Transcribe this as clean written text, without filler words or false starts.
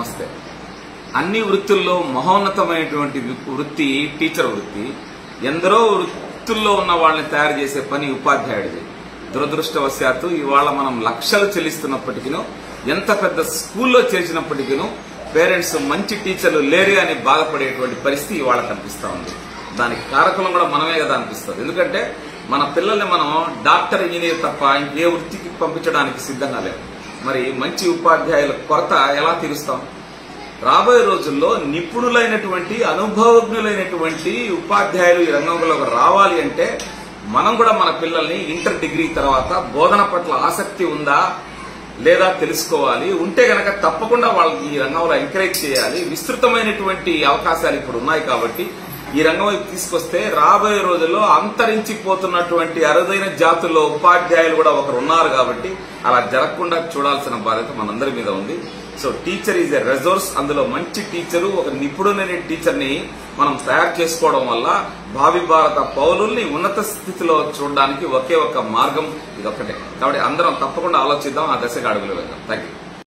నమస్తే. అన్ని వృత్తుల్లో మహోన్నతమైనటువంటి వృత్తి టీచర్ వృత్తి. ఎందరో వృత్తుల్లో ఉన్న వాళ్ళని తయారు చేసే పని ఉపాధ్యాయుడిది. దురదృష్టవశాత్తు ఇవాళ మనం లక్షలు చెల్లిస్తున్నప్పటికీ, ఎంత పెద్ద స్కూల్లో చేర్చినప్పటికీ పేరెంట్స్ మంచి టీచర్లు లేరే అని బాధపడేటువంటి పరిస్థితి ఇవాళ కనిపిస్తా ఉంది. దానికి కారకులం కూడా మనమే కదా అనిపిస్తుంది. ఎందుకంటే మన పిల్లల్ని మనం డాక్టర్, ఇంజనీర్ తప్ప ఇంకే వృత్తికి పంపించడానికి సిద్ధంగా లేవు. మరి మంచి ఉపాధ్యాయుల కొరత ఎలా తీరుస్తాం? రాబోయే రోజుల్లో నిపుణులైనటువంటి, అనుభవజ్ఞులైనటువంటి ఉపాధ్యాయులు ఈ రంగంలోకి రావాలి అంటే మనం కూడా మన పిల్లల్ని ఇంటర్ డిగ్రీ తర్వాత బోధన పట్ల ఆసక్తి ఉందా లేదా తెలుసుకోవాలి. ఉంటే గనక తప్పకుండా వాళ్ళకి ఈ రంగంలో ఎంకరేజ్ చేయాలి. విస్తృతమైనటువంటి అవకాశాలు ఇప్పుడు ఉన్నాయి కాబట్టి ఈ రంగం వైపు తీసుకొస్తే రాబోయే రోజుల్లో అంతరించిపోతున్నటువంటి అరుదైన జాతుల్లో ఉపాధ్యాయులు కూడా ఒకరు ఉన్నారు కాబట్టి అలా జరగకుండా చూడాల్సిన బాధ్యత మనందరి మీద ఉంది. So teacher is a resource. అందులో మంచి టీచరు, ఒక నిపుణులైన టీచర్ని మనం తయారు చేసుకోవడం వల్ల భావి భారత పౌరుల్ని ఉన్నత స్థితిలో చూడడానికి ఒకే ఒక మార్గం ఇదొక్కటే. కాబట్టి అందరం తప్పకుండా ఆలోచిద్దాం, ఆ దశగా అడుగులు వేద్దాం. Thank you.